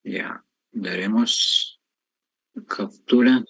Ya, daremos captura.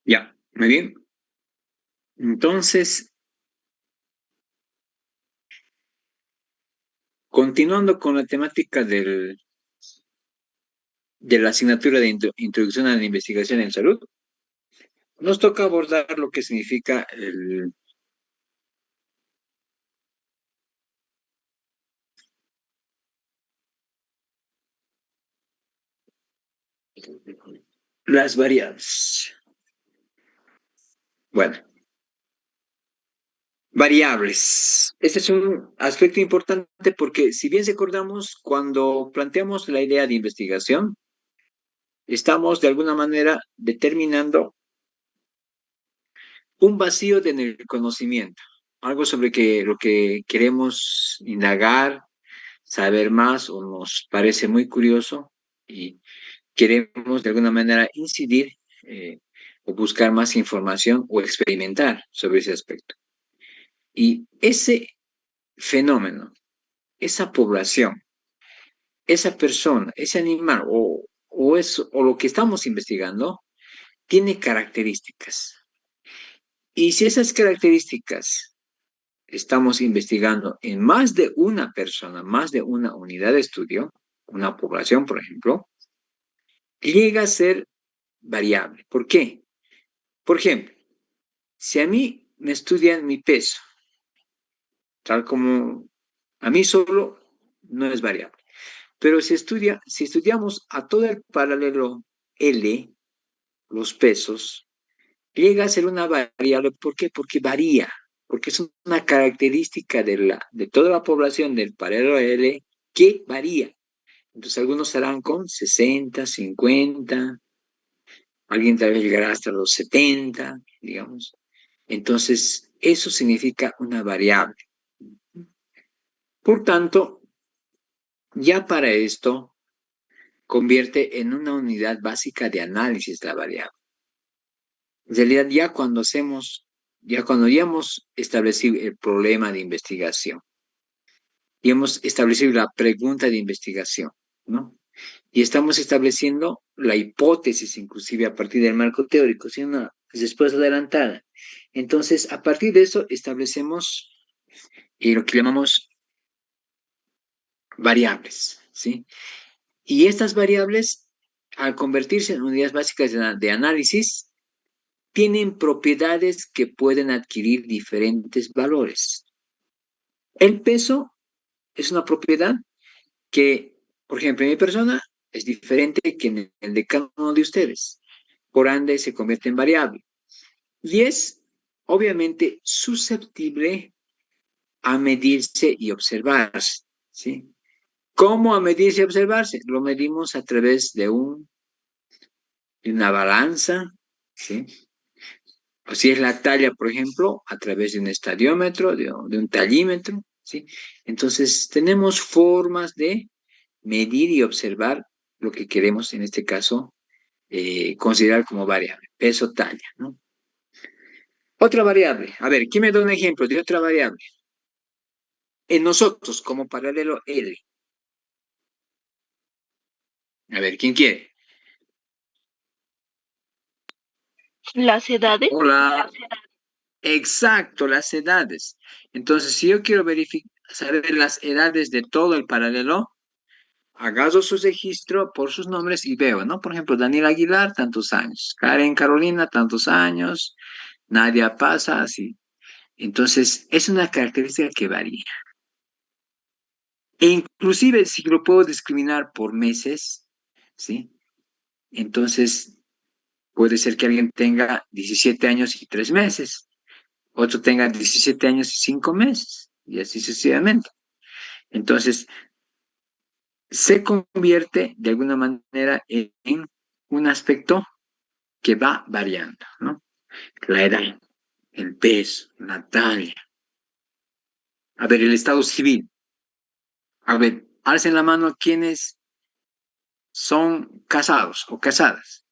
Ya, muy bien. Entonces, continuando con la temática de la asignatura de Introducción a la Investigación en Salud, nos toca abordar lo que significa las variables. Bueno, variables. Este es un aspecto importante porque si bien recordamos, cuando planteamos la idea de investigación, estamos de alguna manera determinando un vacío en el conocimiento, algo sobre lo que queremos indagar, saber más o nos parece muy curioso y queremos de alguna manera incidir o buscar más información o experimentar sobre ese aspecto. Y ese fenómeno, esa población, esa persona, ese animal o lo que estamos investigando tiene características. Y si esas características estamos investigando en más de una persona, más de una unidad de estudio, una población, por ejemplo, llega a ser variable. ¿Por qué? Por ejemplo, si a mí me estudian mi peso, tal como a mí solo, no es variable. Pero si estudiamos a todo el paralelo L, los pesos, llega a ser una variable. ¿Por qué? Porque varía, porque es una característica de toda la población del paralelo L que varía. Entonces algunos estarán con 60, 50, alguien tal vez llegará hasta los 70, digamos. Entonces, eso significa una variable. Por tanto, ya para esto convierte en una unidad básica de análisis la variable. En realidad, ya cuando ya hemos establecido el problema de investigación, y hemos establecido la pregunta de investigación, ¿no? Y estamos estableciendo la hipótesis, inclusive a partir del marco teórico, ¿sí? Una respuesta adelantada. Entonces, a partir de eso, establecemos lo que llamamos variables, ¿sí? Y estas variables, al convertirse en unidades básicas de análisis, tienen propiedades que pueden adquirir diferentes valores. El peso es una propiedad que, por ejemplo, en mi persona es diferente que en el de cada uno de ustedes. Por ende, se convierte en variable. Y es, obviamente, susceptible a medirse y observarse, ¿sí? ¿Cómo a medirse y observarse? Lo medimos a través de una balanza, ¿sí? O si es la talla, por ejemplo, a través de un estadiómetro, de un tallímetro, ¿sí? Entonces, tenemos formas de medir y observar lo que queremos, en este caso, considerar como variable, peso, talla, ¿no? Otra variable, a ver, ¿quién me da un ejemplo de otra variable? En nosotros, como paralelo L. A ver, ¿quién quiere? Las edades. Hola. Exacto, las edades. Entonces, si yo quiero saber las edades de todo el paralelo, agarro su registro por sus nombres y veo, ¿no? Por ejemplo, Daniel Aguilar, tantos años. Karen Carolina, tantos años. Nadia Pasa, así. Entonces, es una característica que varía. E inclusive si lo puedo discriminar por meses, ¿sí? Entonces, puede ser que alguien tenga 17 años y 3 meses, otro tenga 17 años y 5 meses, y así sucesivamente. Entonces, se convierte de alguna manera en un aspecto que va variando, ¿no? La edad, el peso, la talla. A ver, el estado civil. A ver, alcen la mano quienes son casados o casadas.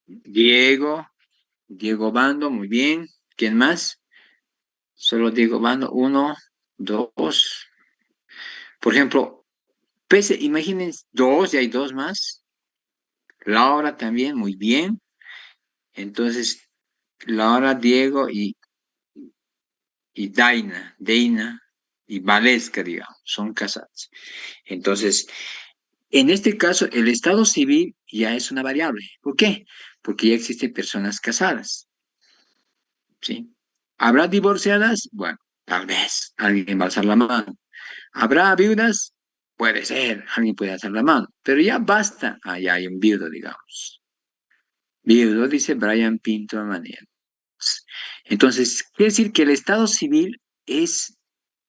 Diego, Diego Bando, muy bien. ¿Quién más? Solo Diego Bando, uno, dos. Por ejemplo, pese, imaginen dos, y hay dos más. Laura también, muy bien. Entonces, Laura, Diego y Daina y Valesca, digamos, son casados. Entonces, en este caso, el estado civil ya es una variable. ¿Por qué? Porque ya existen personas casadas, ¿sí? ¿Habrá divorciadas? Bueno, tal vez alguien va a alzar la mano. ¿Habrá viudas? Puede ser, alguien puede alzar la mano. Pero ya basta. Ah, ya hay un viudo, digamos. Viudo, dice Brian Pinto Manero. Entonces, quiere decir que el estado civil es,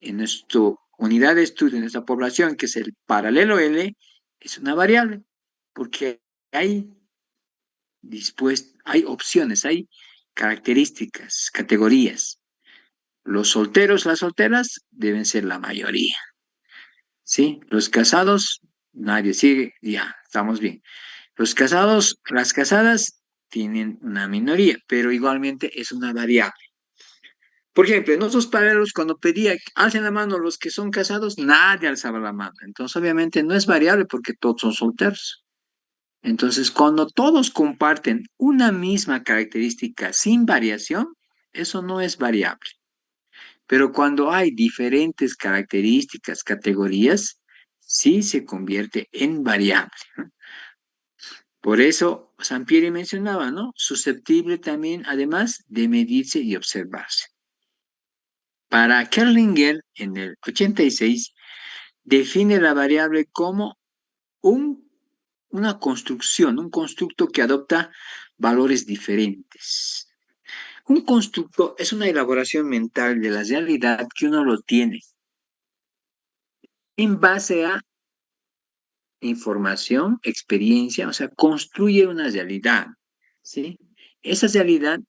en nuestra unidad de estudio, en nuestra población, que es el paralelo L, es una variable, porque hay hay opciones, hay características, categorías. Los solteros, las solteras deben ser la mayoría, ¿sí? Los casados, nadie sigue, ya, estamos bien. Los casados, las casadas tienen una minoría, pero igualmente es una variable. Por ejemplo, en otros paralelos, cuando pedía, alcen la mano los que son casados, nadie alzaba la mano. Entonces, obviamente, no es variable porque todos son solteros. Entonces, cuando todos comparten una misma característica sin variación, eso no es variable. Pero cuando hay diferentes características, categorías, sí se convierte en variable. Por eso, Sampieri mencionaba, ¿no? Susceptible también, además, de medirse y observarse. Para Kerlinger, en el 86, define la variable como un, una construcción, un constructo que adopta valores diferentes. Un constructo es una elaboración mental de la realidad que uno lo tiene en base a información, experiencia, o sea, construye una realidad, ¿sí? Esa realidad,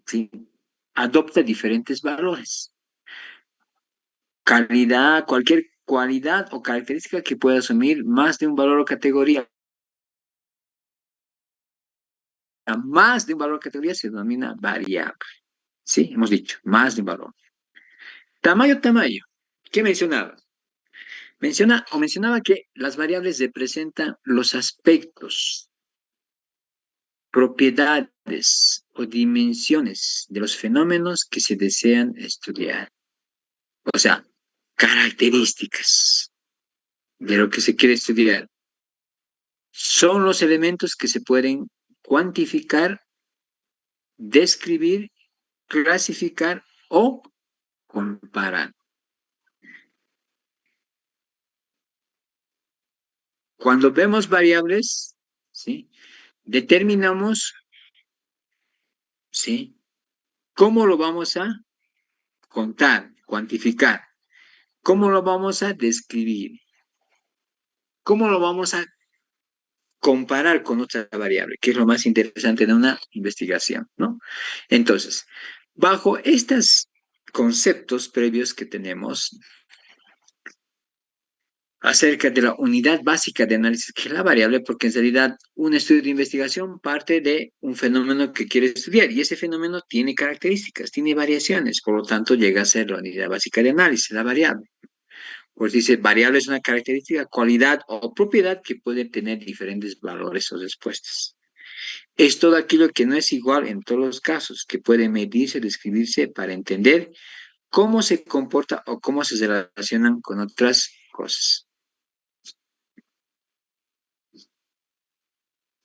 ¿sí? Adopta diferentes valores. Calidad, cualquier cualidad o característica que pueda asumir más de un valor o categoría. Más de un valor o categoría se denomina variable. Sí, hemos dicho, más de un valor. Tamaño, tamaño. ¿Qué mencionaba? Mencionaba que las variables representan los aspectos, propiedades o dimensiones de los fenómenos que se desean estudiar. O sea, características de lo que se quiere estudiar. Son los elementos que se pueden cuantificar, describir, clasificar o comparar. Cuando vemos variables, ¿sí? Determinamos, ¿sí? ¿Cómo lo vamos a contar, cuantificar? ¿Cómo lo vamos a describir? ¿Cómo lo vamos a comparar con otra variable? Que es lo más interesante de una investigación, ¿no? Entonces, bajo estos conceptos previos que tenemos acerca de la unidad básica de análisis, que es la variable, porque en realidad un estudio de investigación parte de un fenómeno que quiere estudiar y ese fenómeno tiene características, tiene variaciones, por lo tanto llega a ser la unidad básica de análisis, la variable. Pues dice, variable es una característica, cualidad o propiedad que puede tener diferentes valores o respuestas. Es todo aquello que no es igual en todos los casos, que puede medirse, describirse para entender cómo se comporta o cómo se relacionan con otras cosas.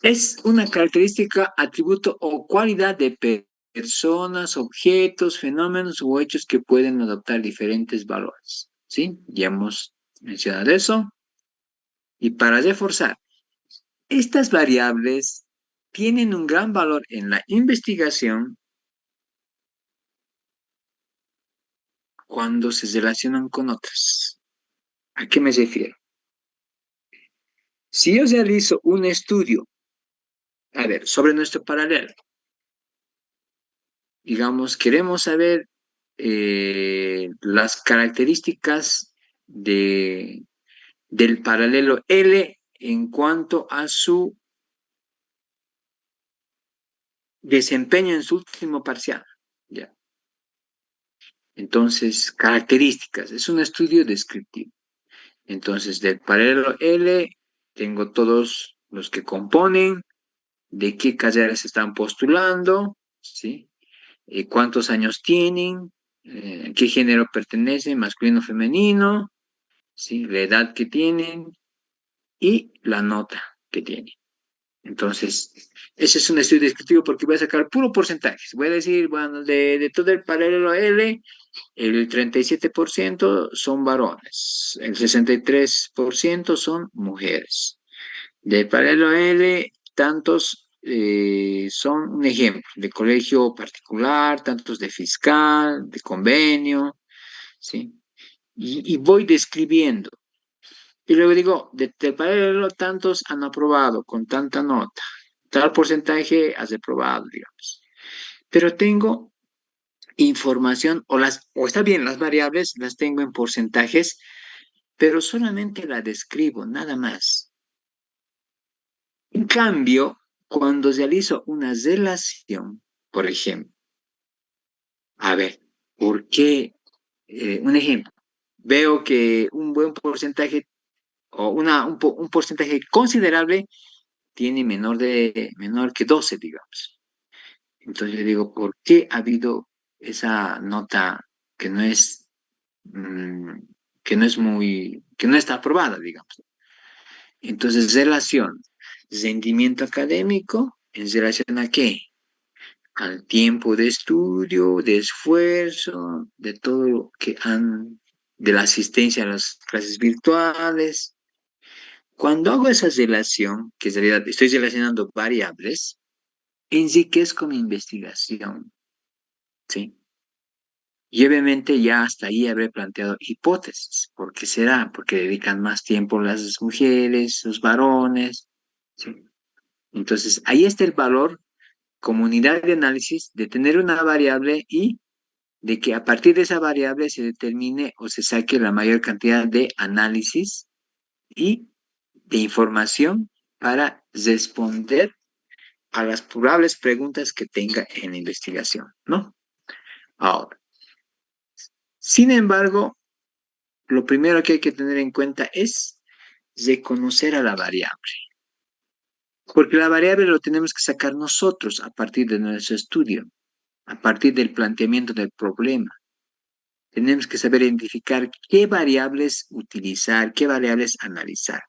Es una característica, atributo o cualidad de personas, objetos, fenómenos o hechos que pueden adoptar diferentes valores. ¿Sí? Ya hemos mencionado eso. Y para reforzar, estas variables tienen un gran valor en la investigación cuando se relacionan con otras. ¿A qué me refiero? Si yo realizo un estudio, a ver, sobre nuestro paralelo, digamos, queremos saber las características del paralelo L en cuanto a su desempeño en su último parcial. ¿Ya? Entonces, características, es un estudio descriptivo. Entonces, del paralelo L tengo todos los que componen, de qué carreras están postulando, ¿sí? Cuántos años tienen, qué género pertenecen, masculino o femenino, ¿sí? La edad que tienen y la nota que tienen. Entonces, ese es un estudio descriptivo porque voy a sacar puro porcentajes. Voy a decir, bueno, de todo el paralelo L, el 37% son varones, el 63% son mujeres. De paralelo L, tantos son un ejemplo de colegio particular, tantos de fiscal, de convenio, ¿sí? Y voy describiendo. Y luego digo, de paralelo, tantos han aprobado con tanta nota, tal porcentaje has reprobado, digamos. Pero tengo información, o está bien, las variables las tengo en porcentajes, pero solamente la describo, nada más. En cambio, cuando realizo una relación, por ejemplo, a ver, ¿por qué? Un ejemplo, veo que un buen porcentaje o un porcentaje considerable tiene menor que 12, digamos. Entonces yo digo, ¿por qué ha habido esa nota que no es, mm, que no está aprobada, digamos? Entonces, relación, rendimiento académico, ¿en relación a qué? Al tiempo de estudio, de esfuerzo, de todo lo que de la asistencia a las clases virtuales. Cuando hago esa relación, que en realidad estoy relacionando variables, enriquezco mi investigación, ¿sí? Y obviamente ya hasta ahí habré planteado hipótesis. ¿Por qué será? Porque dedican más tiempo las mujeres, los varones, ¿sí? Entonces, ahí está el valor como unidad de análisis de tener una variable y de que a partir de esa variable se determine o se saque la mayor cantidad de análisis y de información para responder a las probables preguntas que tenga en la investigación, ¿no? Ahora, sin embargo, lo primero que hay que tener en cuenta es reconocer a la variable, porque la variable lo tenemos que sacar nosotros a partir de nuestro estudio, a partir del planteamiento del problema. Tenemos que saber identificar qué variables utilizar, qué variables analizar.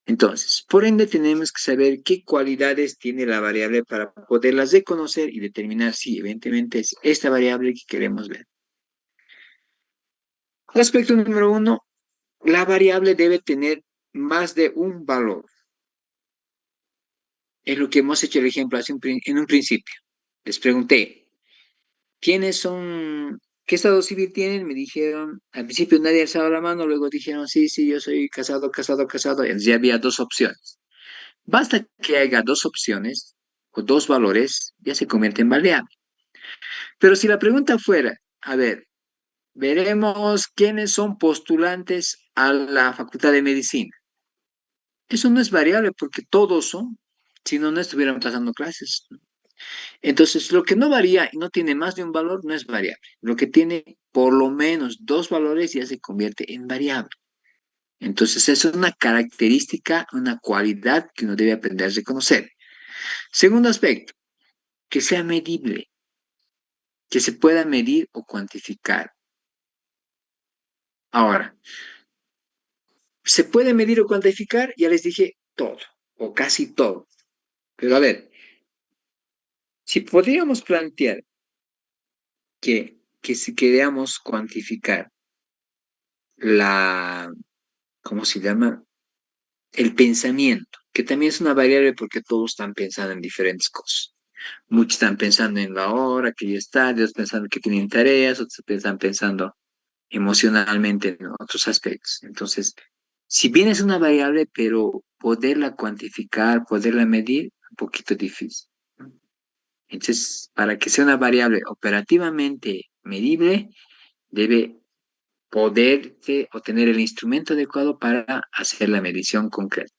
Entonces, por ende, tenemos que saber qué cualidades tiene la variable para poderlas reconocer y determinar si evidentemente es esta variable que queremos ver. Aspecto número uno, la variable debe tener más de un valor. Es lo que hemos hecho el ejemplo en un principio. Les pregunté, ¿quiénes son, qué estado civil tienen? Me dijeron, al principio nadie alzaba la mano, luego dijeron, sí, sí, yo soy casado, casado, casado. Y ya había dos opciones. Basta que haya dos opciones o dos valores, ya se convierte en variable. Pero si la pregunta fuera, a ver, veremos quiénes son postulantes a la Facultad de Medicina. Eso no es variable porque todos son, si no, no estuvieran pasando clases. Entonces, lo que no varía y no tiene más de un valor no es variable. Lo que tiene por lo menos dos valores ya se convierte en variable. Entonces, eso es una característica, una cualidad que uno debe aprender a reconocer. Segundo aspecto, que sea medible, que se pueda medir o cuantificar. Ahora, ¿se puede medir o cuantificar? Ya les dije todo. o casi todo. Pero a ver, si podríamos plantear que si queríamos cuantificar la, ¿cómo se llama? El pensamiento, que también es una variable porque todos están pensando en diferentes cosas. Muchos están pensando en la hora que ya está, otros pensando que tienen tareas, otros están pensando emocionalmente en otros aspectos. Entonces, si bien es una variable, pero poderla cuantificar, poderla medir, un poquito difícil, ¿no? Entonces, para que sea una variable operativamente medible, debe poderse o tener el instrumento adecuado para hacer la medición concreta.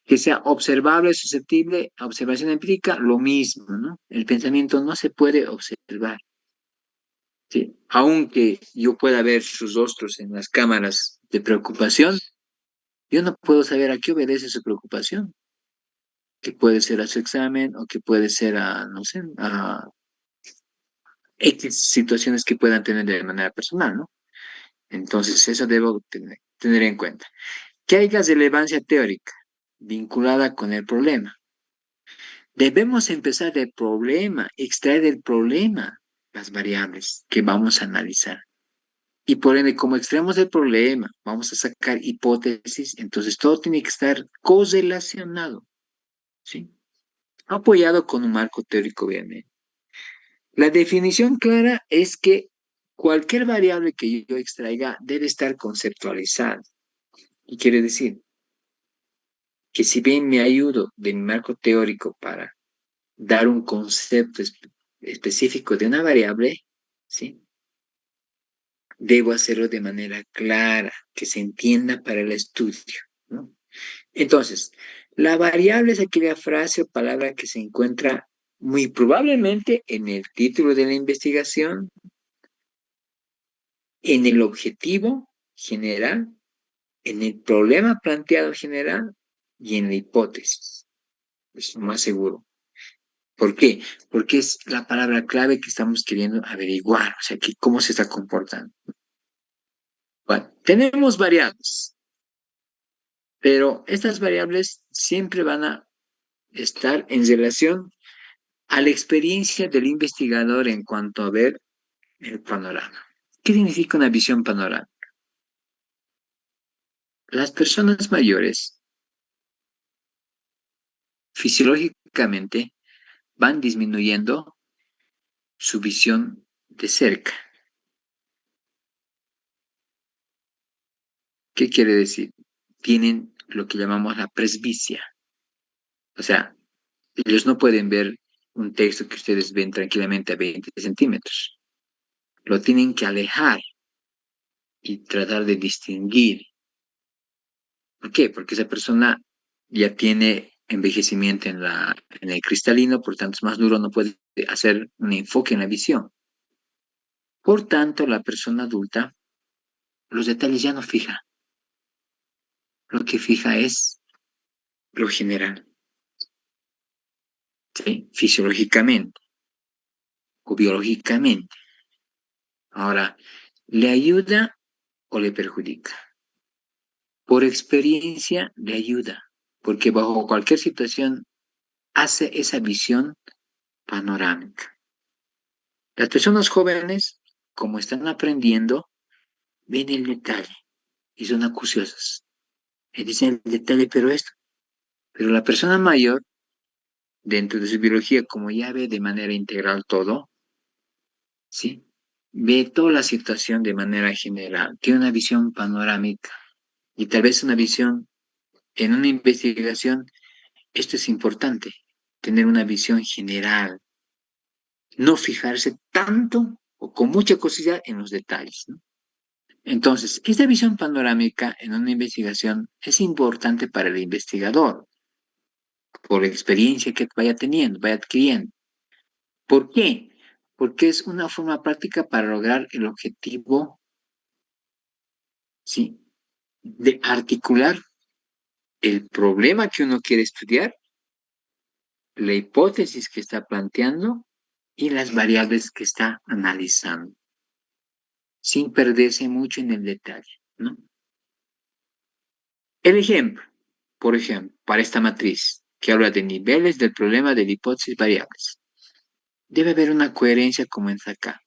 Que sea observable, susceptible a observación empírica, lo mismo, ¿no? El pensamiento no se puede observar, ¿sí? Aunque yo pueda ver sus rostros en las cámaras de preocupación, yo no puedo saber a qué obedece su preocupación, que puede ser a su examen o que puede ser a, no sé, a X situaciones que puedan tener de manera personal, ¿no? Entonces, eso debo tener en cuenta. Que haya relevancia teórica vinculada con el problema. Debemos empezar del problema, extraer del problema las variables que vamos a analizar. Y por ende, como extraemos el problema, vamos a sacar hipótesis, entonces todo tiene que estar correlacionado, ¿sí? Apoyado con un marco teórico, obviamente. La definición clara es que cualquier variable que yo extraiga debe estar conceptualizada. Y quiere decir que si bien me ayudo de mi marco teórico para dar un concepto específico de una variable, ¿sí? Debo hacerlo de manera clara, que se entienda para el estudio, ¿no? Entonces, la variable es aquella frase o palabra que se encuentra muy probablemente en el título de la investigación, en el objetivo general, en el problema planteado general y en la hipótesis. Es lo más seguro. ¿Por qué? Porque es la palabra clave que estamos queriendo averiguar, o sea, que cómo se está comportando. Bueno, tenemos variables, pero estas variables siempre van a estar en relación a la experiencia del investigador en cuanto a ver el panorama. ¿Qué significa una visión panorámica? Las personas mayores fisiológicamente van disminuyendo su visión de cerca. ¿Qué quiere decir? Tienen lo que llamamos la presbicia. O sea, ellos no pueden ver un texto que ustedes ven tranquilamente a 20 centímetros. Lo tienen que alejar y tratar de distinguir. ¿Por qué? Porque esa persona ya tiene envejecimiento en el cristalino, por tanto es más duro, no puede hacer un enfoque en la visión. Por tanto, la persona adulta, los detalles ya no fija. Lo que fija es lo general, ¿sí? Fisiológicamente o biológicamente. Ahora, ¿le ayuda o le perjudica? Por experiencia, le ayuda, porque bajo cualquier situación hace esa visión panorámica. Las personas jóvenes, como están aprendiendo, ven el detalle y son acuciosas. Y dicen el detalle, pero esto. Pero la persona mayor, dentro de su biología, como ya ve de manera integral todo, ¿sí? Ve toda la situación de manera general, tiene una visión panorámica y tal vez una visión en una investigación. Esto es importante, tener una visión general, no fijarse tanto o con mucha curiosidad en los detalles, ¿no? Entonces, esta visión panorámica en una investigación es importante para el investigador, por la experiencia que vaya teniendo, vaya adquiriendo. ¿Por qué? Porque es una forma práctica para lograr el objetivo, ¿sí? De articular el problema que uno quiere estudiar, la hipótesis que está planteando y las variables que está analizando, sin perderse mucho en el detalle, ¿no? El ejemplo. Por ejemplo, para esta matriz que habla de niveles del problema de la hipótesis variables. Debe haber una coherencia como en acá.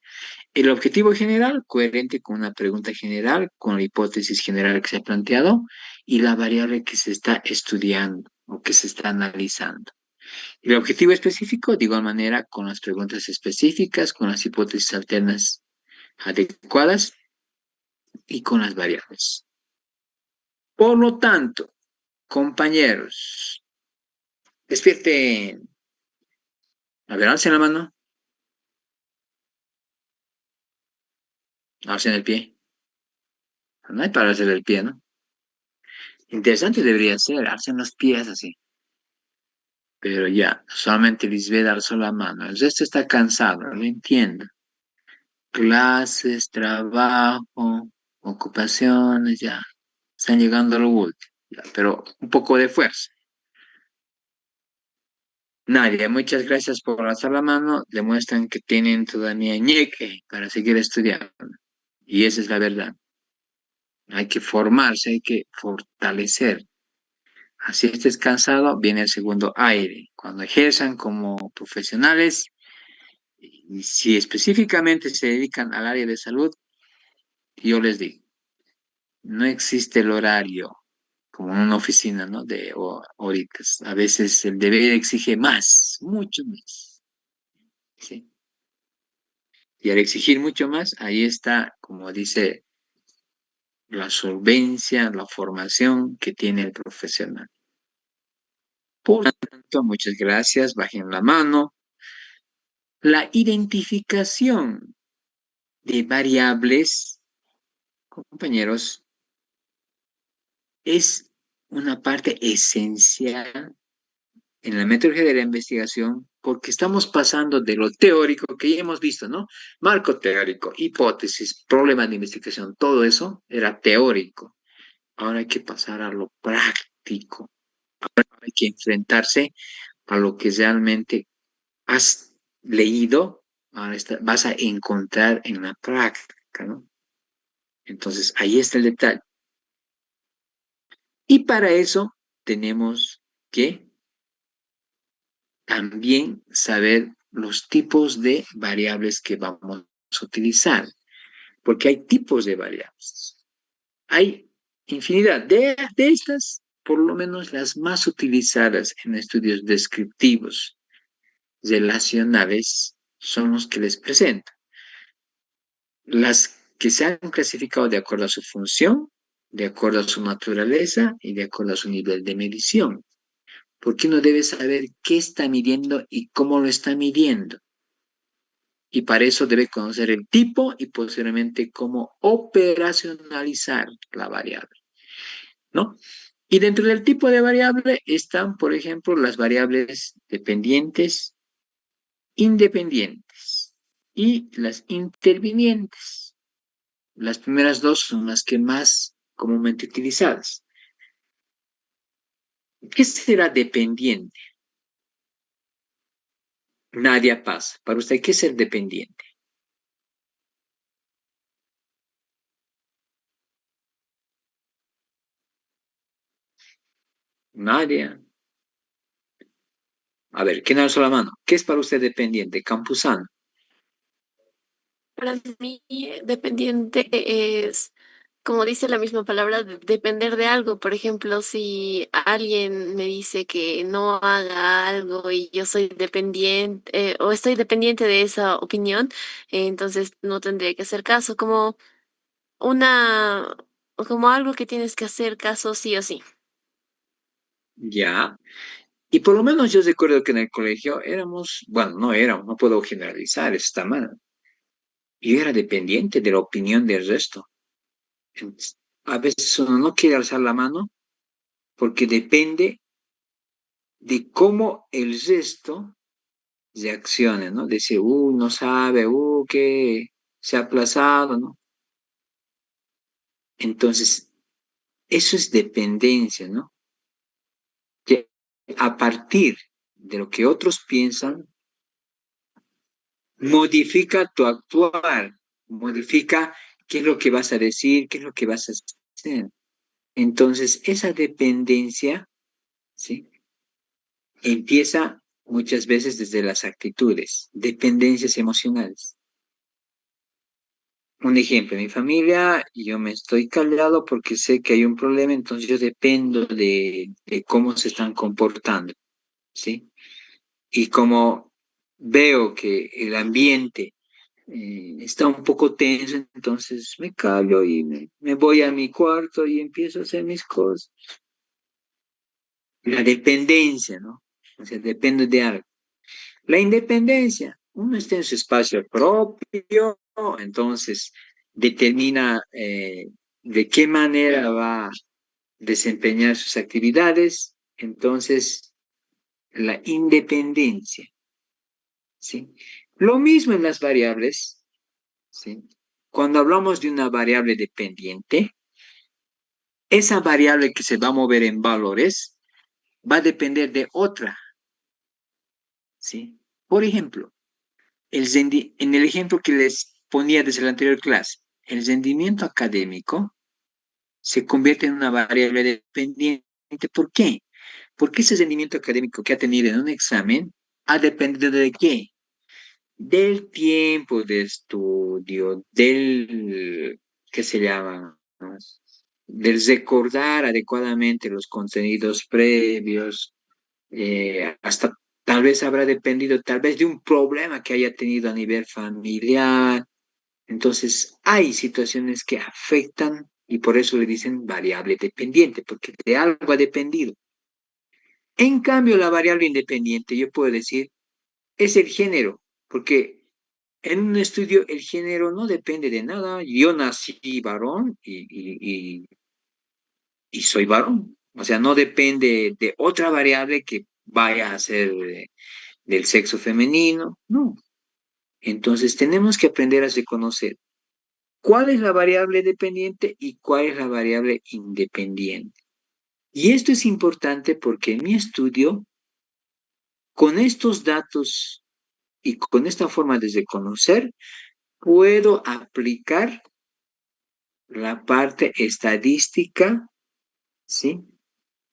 El objetivo general, coherente con una pregunta general, con la hipótesis general que se ha planteado y la variable que se está estudiando o que se está analizando. El objetivo específico, de igual manera, con las preguntas específicas, con las hipótesis alternas adecuadas y con las variables. Por lo tanto, compañeros, despierten. A ver, alcen la mano, alcen el pie. No hay para hacer el pie, ¿no? Interesante debería ser, alcen los pies así. Pero ya, solamente Lisbeth alzó la mano. El resto está cansado, lo entiendo. Clases, trabajo, ocupaciones, ya. Están llegando a lo último. Ya, pero un poco de fuerza. Nadia, muchas gracias por alzar la mano. Demuestran que tienen todavía ñeque para seguir estudiando. Y esa es la verdad. Hay que formarse, hay que fortalecer. Así estés cansado, viene el segundo aire. Cuando ejerzan como profesionales, y si específicamente se dedican al área de salud, yo les digo, no existe el horario como en una oficina, ¿no? De horitas. A veces el deber exige más, mucho más. ¿Sí? Y al exigir mucho más, ahí está, como dice, la solvencia, la formación que tiene el profesional. Por tanto, muchas gracias, bajen la mano. La identificación de variables, compañeros, es una parte esencial en la metodología de la investigación porque estamos pasando de lo teórico que ya hemos visto, ¿no? Marco teórico, hipótesis, problema de investigación, todo eso era teórico. Ahora hay que pasar a lo práctico. Hay que enfrentarse a lo que realmente has leído, ahora vas a encontrar en la práctica, ¿no? Entonces, ahí está el detalle. Y para eso tenemos que también saber los tipos de variables que vamos a utilizar, porque hay tipos de variables. Hay infinidad de estas, por lo menos las más utilizadas en estudios descriptivos relacionales son los que les presento. Las que se han clasificado de acuerdo a su función, de acuerdo a su naturaleza y de acuerdo a su nivel de medición. Porque uno debe saber qué está midiendo y cómo lo está midiendo. Y para eso debe conocer el tipo y posteriormente cómo operacionalizar la variable, ¿no? Y dentro del tipo de variable están, por ejemplo, las variables dependientes, independientes y las intervinientes. Las primeras dos son las que más comúnmente utilizadas. ¿Qué será dependiente? Nadia Paz. Para usted, ¿qué es ser dependiente? Nadia. A ver, ¿quién alzó la mano? ¿Qué es para usted dependiente? Campuzano. Para mí, dependiente es, como dice la misma palabra, depender de algo. Por ejemplo, si alguien me dice que no haga algo y yo soy dependiente, o estoy dependiente de esa opinión, entonces no tendría que hacer caso, como una, como algo que tienes que hacer caso sí o sí. Ya. Y por lo menos yo recuerdo que en el colegio éramos, bueno, no éramos, no puedo generalizar, está mal. Yo era dependiente de la opinión del resto. A veces uno no quiere alzar la mano porque depende de cómo el resto reaccione, ¿no? Decir, no sabe, que se ha aplazado, ¿no? Entonces, eso es dependencia, ¿no? Que a partir de lo que otros piensan, modifica tu actuar, modifica qué es lo que vas a decir, qué es lo que vas a hacer. Entonces, esa dependencia ¿sí? Empieza muchas veces desde las actitudes, dependencias emocionales. Un ejemplo, en mi familia yo me estoy callado porque sé que hay un problema, entonces yo dependo de cómo se están comportando, ¿sí? Y como veo que el ambiente está un poco tenso, entonces me callo y me voy a mi cuarto y empiezo a hacer mis cosas. La dependencia, ¿no? O sea, dependo de algo. La independencia, uno está en su espacio propio, entonces determina de qué manera va a desempeñar sus actividades, entonces la independencia, ¿sí? Lo mismo en las variables, ¿sí? Cuando hablamos de una variable dependiente, esa variable que se va a mover en valores va a depender de otra, ¿sí? Por ejemplo, en el ejemplo que les ponía desde la anterior clase, el rendimiento académico se convierte en una variable dependiente. ¿Por qué? Porque ese rendimiento académico que ha tenido en un examen ha dependido de qué? Del tiempo de estudio, del, ¿qué se llama? Del recordar adecuadamente los contenidos previos, hasta tal vez habrá dependido tal vez de un problema que haya tenido a nivel familiar. Entonces, hay situaciones que afectan y por eso le dicen variable dependiente, porque de algo ha dependido. En cambio, la variable independiente, yo puedo decir, es el género, porque en un estudio el género no depende de nada. Yo nací varón y soy varón. O sea, no depende de otra variable que vaya a ser del sexo femenino, no. Entonces tenemos que aprender a reconocer cuál es la variable dependiente y cuál es la variable independiente. Y esto es importante porque en mi estudio, con estos datos y con esta forma de reconocer, puedo aplicar la parte estadística, ¿sí?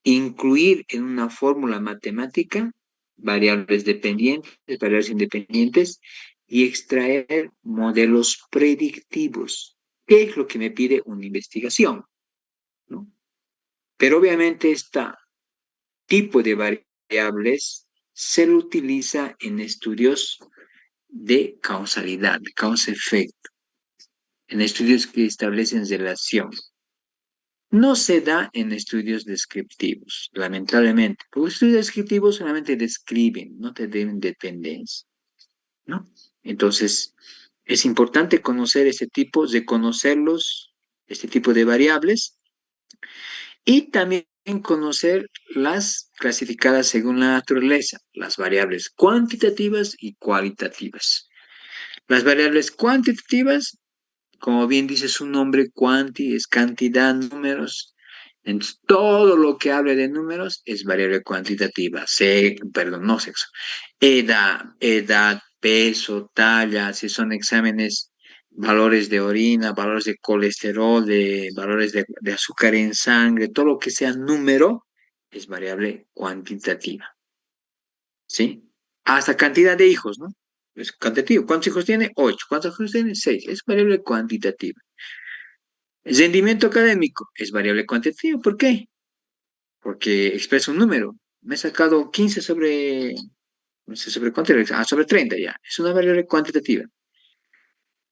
Incluir en una fórmula matemática variables dependientes, variables independientes y extraer modelos predictivos, que es lo que me pide una investigación, ¿no? Pero obviamente este tipo de variables se lo utiliza en estudios de causalidad, de causa-efecto, en estudios que establecen relación. No se da en estudios descriptivos, lamentablemente. Porque estudios descriptivos solamente describen, no te den dependencia, ¿no? Entonces, es importante conocer este tipo, de conocerlos, este tipo de variables, y también conocer las clasificadas según la naturaleza, las variables cuantitativas y cualitativas. Las variables cuantitativas, como bien dice su nombre, quanti, es cantidad, números. Entonces, todo lo que hable de números es variable cuantitativa. Perdón, no sexo. Edad, peso, talla, si son exámenes, valores de orina, valores de colesterol, valores de azúcar en sangre, todo lo que sea número es variable cuantitativa. ¿Sí? Hasta cantidad de hijos, ¿no? Es cuantitativo. ¿Cuántos hijos tiene? 8. ¿Cuántos hijos tiene? 6. Es variable cuantitativa. El rendimiento académico es variable cuantitativa. ¿Por qué? Porque expresa un número. Me he sacado 15 sobre, no sé, sobre cuánto era, sobre 30 ya. Es una variable cuantitativa.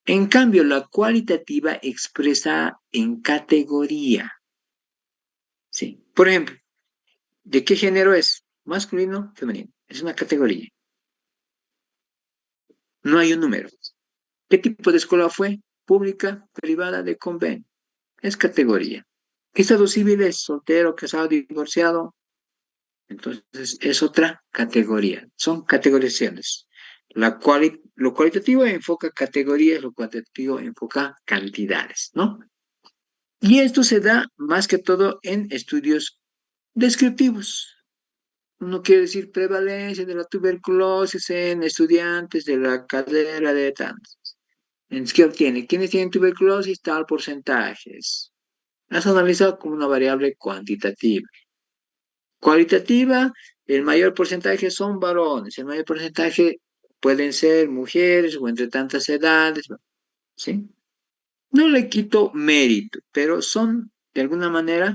En cambio, la cualitativa expresa en categoría. ¿Sí? Por ejemplo, ¿de qué género es? Masculino, femenino. Es una categoría. No hay un número. ¿Qué tipo de escuela fue? Pública, privada, de convenio. Es categoría. ¿Qué estado civil es? Soltero, casado, divorciado. Entonces es otra categoría. Son categorizaciones. Lo cualitativo enfoca categorías, lo cuantitativo enfoca cantidades, ¿no? Y esto se da más que todo en estudios descriptivos. No quiere decir prevalencia de la tuberculosis en estudiantes de la carrera de tantos. ¿Qué obtiene? ¿Quiénes tienen tuberculosis? Tal porcentajes. Has analizado como una variable cuantitativa. Cualitativa, el mayor porcentaje son varones, el mayor porcentaje pueden ser mujeres o entre tantas edades, ¿sí? No le quito mérito, pero son de alguna manera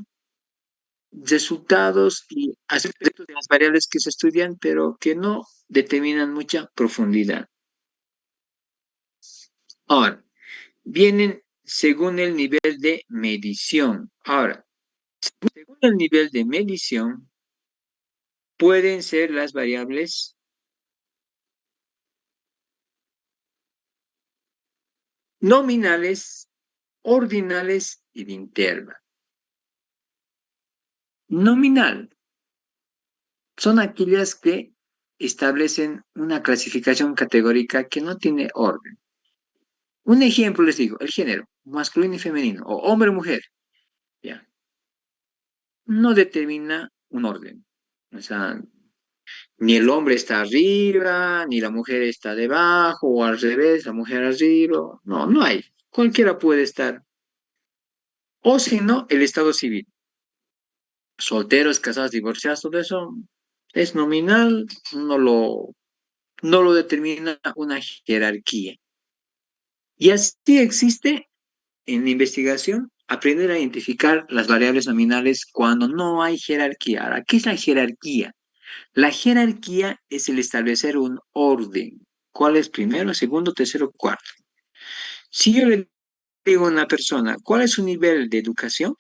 resultados y aspectos de las variables que se estudian, pero que no determinan mucha profundidad. Ahora, vienen según el nivel de medición. Ahora, según el nivel de medición, pueden ser las variables nominales, ordinales y de intervalo. Nominal son aquellas que establecen una clasificación categórica que no tiene orden. Un ejemplo les digo, el género, masculino y femenino, o hombre o mujer, ya, no determina un orden. O sea, ni el hombre está arriba, ni la mujer está debajo, o al revés, la mujer arriba. No, no hay. Cualquiera puede estar. O si no, el estado civil. Solteros, casados, divorciados, todo eso es nominal, no lo determina una jerarquía. Y así existe en la investigación aprender a identificar las variables nominales cuando no hay jerarquía. Ahora, ¿qué es la jerarquía? La jerarquía es el establecer un orden. ¿Cuál es primero, segundo, tercero, cuarto? Si yo le digo a una persona, ¿cuál es su nivel de educación?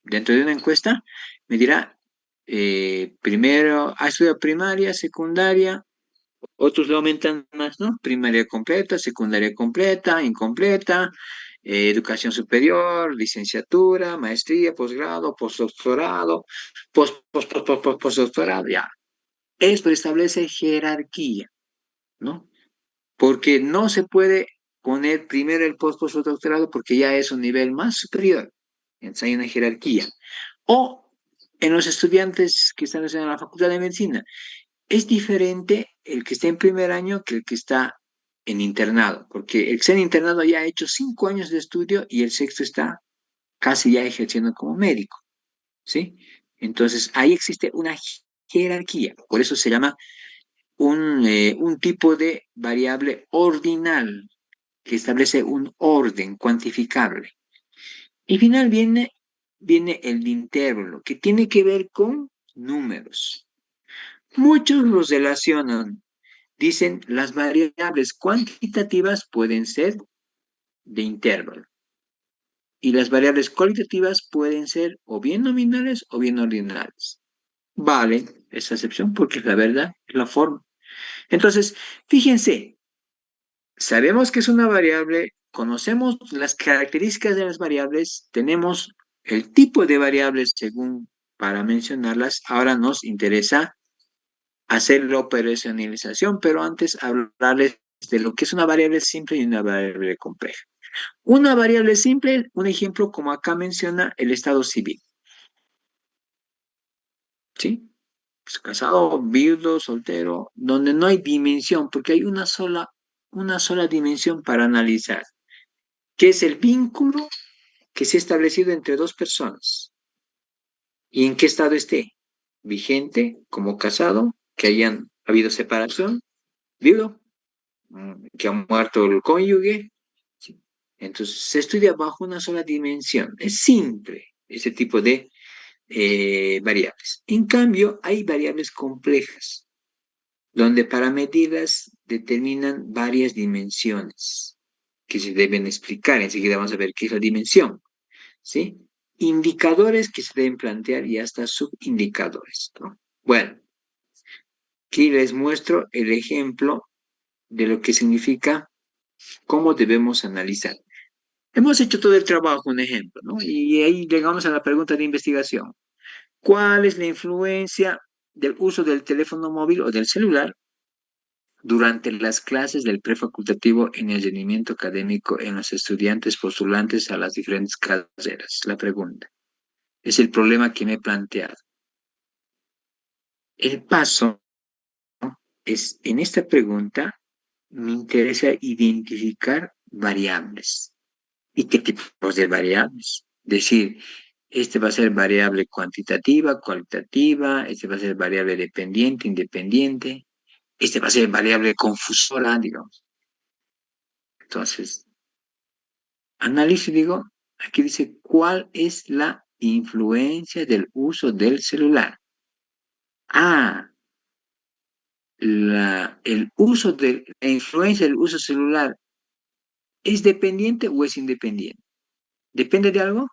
Dentro de una encuesta, me dirá, primero, ha estudiado primaria, secundaria, otros lo aumentan más, ¿no? Primaria completa, secundaria completa, incompleta, educación superior, licenciatura, maestría, posgrado, postdoctorado, postdoctorado, ya. Esto establece jerarquía, ¿no? Porque no se puede poner primero el postdoctorado porque ya es un nivel más superior. Entonces hay una jerarquía. O en los estudiantes que están en la Facultad de Medicina, es diferente el que está en primer año que el que está en internado, porque el que está en internado ya ha hecho 5 años de estudio y el sexto está casi ya ejerciendo como médico, ¿sí? Entonces ahí existe una jerarquía, por eso se llama un tipo de variable ordinal que establece un orden cuantificable. Y final viene el intervalo, que tiene que ver con números. Muchos los relacionan. Dicen, las variables cuantitativas pueden ser de intervalo y las variables cualitativas pueden ser o bien nominales o bien ordinales. Vale esa excepción porque es la verdad, es la forma. Entonces, fíjense, sabemos que es una variable, conocemos las características de las variables, tenemos el tipo de variables según para mencionarlas. Ahora nos interesa hacer la operacionalización, pero antes hablarles de lo que es una variable simple y una variable compleja. Una variable simple, un ejemplo como acá menciona el estado civil, ¿sí? Pues casado, viudo, soltero, donde no hay dimensión, porque hay una sola dimensión para analizar, que es el vínculo que se ha establecido entre dos personas y en qué estado esté, vigente como casado, que hayan habido separación, viudo, que ha muerto el cónyuge. ¿Sí? Entonces, se estudia bajo una sola dimensión. Es simple ese tipo de variables. En cambio, hay variables complejas, donde para medirlas determinan varias dimensiones que se deben explicar. Enseguida vamos a ver qué es la dimensión. ¿Sí? Indicadores que se deben plantear y hasta subindicadores, ¿no? Bueno, aquí les muestro el ejemplo de lo que significa cómo debemos analizar. Hemos hecho todo el trabajo, un ejemplo, ¿no? Y ahí llegamos a la pregunta de investigación. ¿Cuál es la influencia del uso del teléfono móvil o del celular durante las clases del prefacultativo en el rendimiento académico en los estudiantes postulantes a las diferentes carreras? La pregunta. Es el problema que me he planteado. El paso es, en esta pregunta, me interesa identificar variables. ¿Y qué tipos de variables? Decir, Este va a ser variable cuantitativa, cualitativa, este va a ser variable dependiente, independiente, este va a ser variable confusora, digamos. Entonces, análisis, digo, aquí dice, ¿cuál es la influencia del uso del celular? Ah, la influencia del uso celular, ¿es dependiente o es independiente? ¿Depende de algo?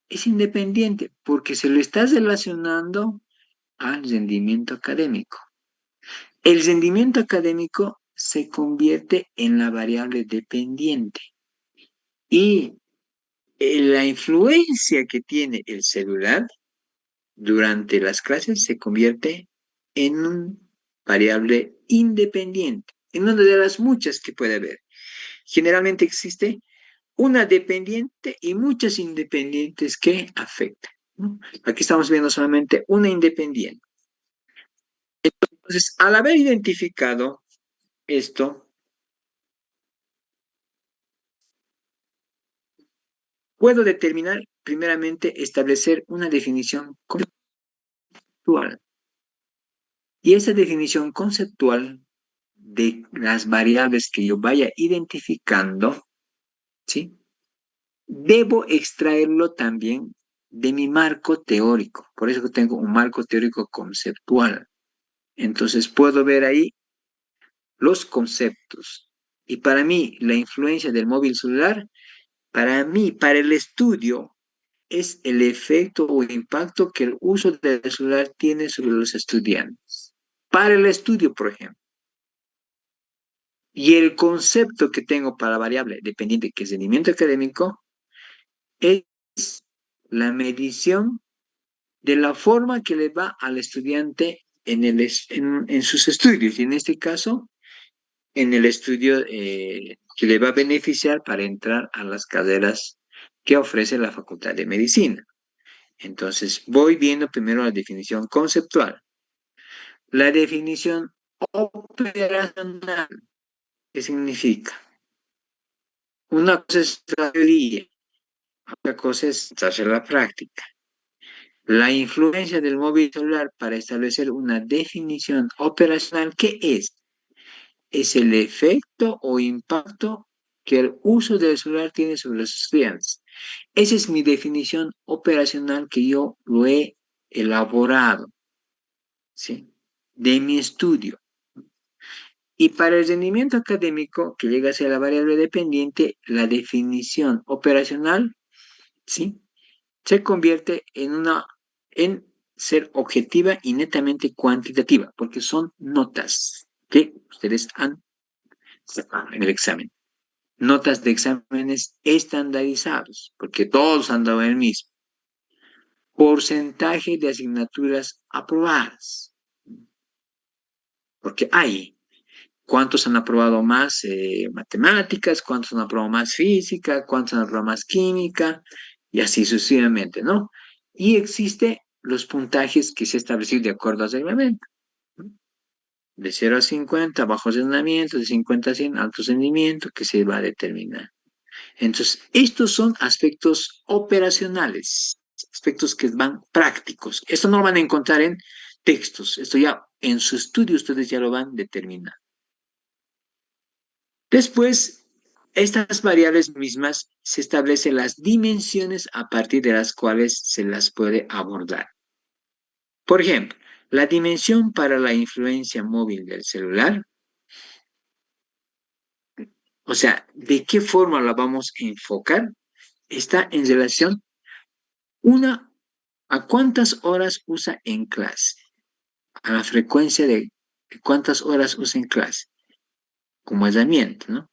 Es independiente porque se lo estás relacionando al rendimiento académico. El rendimiento académico se convierte en la variable dependiente y la influencia que tiene el celular durante las clases se convierte en una variable independiente, en una de las muchas que puede haber. Generalmente existe una dependiente y muchas independientes que afectan, ¿no? Aquí estamos viendo solamente una independiente. Entonces, al haber identificado esto, puedo determinar, primeramente, establecer una definición conceptual. Y esa definición conceptual de las variables que yo vaya identificando, ¿sí? Debo extraerlo también de mi marco teórico. Por eso que tengo un marco teórico conceptual. Entonces puedo ver ahí los conceptos. Y para mí, la influencia del móvil celular, para mí, para el estudio, es el efecto o impacto que el uso del celular tiene sobre los estudiantes. Para el estudio, por ejemplo. Y el concepto que tengo para la variable dependiente, que es rendimiento académico, es la medición de la forma que le va al estudiante en sus estudios. Y en este caso, en el estudio que le va a beneficiar para entrar a las carreras que ofrece la Facultad de Medicina. Entonces, voy viendo primero la definición conceptual. La definición operacional, ¿qué significa? Una cosa es la teoría, otra cosa es hacer la práctica. La influencia del móvil celular para establecer una definición operacional, ¿qué es? Es el efecto o impacto que el uso del celular tiene sobre los estudiantes. Esa es mi definición operacional que yo lo he elaborado, ¿sí? De mi estudio. Y para el rendimiento académico, que llega a ser la variable dependiente, la definición operacional, ¿sí? Se convierte en ser objetiva y netamente cuantitativa, porque son notas que ustedes han sacado en el examen. Notas de exámenes estandarizados, porque todos han dado el mismo. Porcentaje de asignaturas aprobadas, porque hay cuántos han aprobado más matemáticas, cuántos han aprobado más física, cuántos han aprobado más química, y así sucesivamente, ¿no? Y existe los puntajes que se han establecido de acuerdo al reglamento, ¿no? De 0 a 50, bajo rendimiento, de 50 a 100, alto rendimiento, que se va a determinar. Entonces, estos son aspectos operacionales, aspectos que van prácticos. Esto no lo van a encontrar en textos, esto ya en su estudio ustedes ya lo van a determinar. Después, estas variables mismas se establecen las dimensiones a partir de las cuales se las puede abordar. Por ejemplo, la dimensión para la influencia móvil del celular, o sea, ¿de qué forma la vamos a enfocar? Está en relación una a cuántas horas usa en clase, a la frecuencia de cuántas horas usa en clase, como herramienta, ¿no?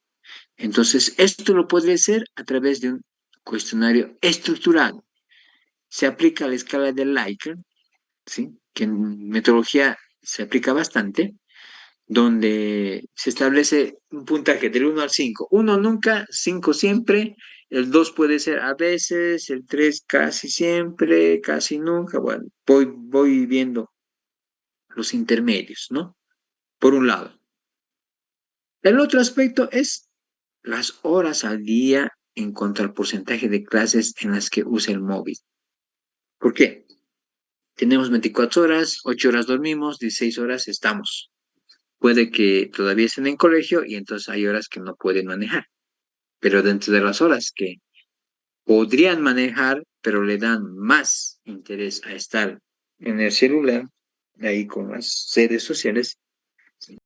Entonces, esto lo podría hacer a través de un cuestionario estructurado. Se aplica a la escala de Likert, ¿sí? Que en metodología se aplica bastante, donde se establece un puntaje del 1 al 5. 1 nunca, 5 siempre, el 2 puede ser a veces, el 3 casi siempre, casi nunca. Bueno, voy viendo los intermedios, ¿no? Por un lado. El otro aspecto es las horas al día en cuanto al porcentaje de clases en las que usa el móvil. ¿Por qué? Tenemos 24 horas, 8 horas dormimos, 16 horas estamos. Puede que todavía estén en colegio y entonces hay horas que no pueden manejar. Pero dentro de las horas que podrían manejar, pero le dan más interés a estar en el celular, ahí con las redes sociales,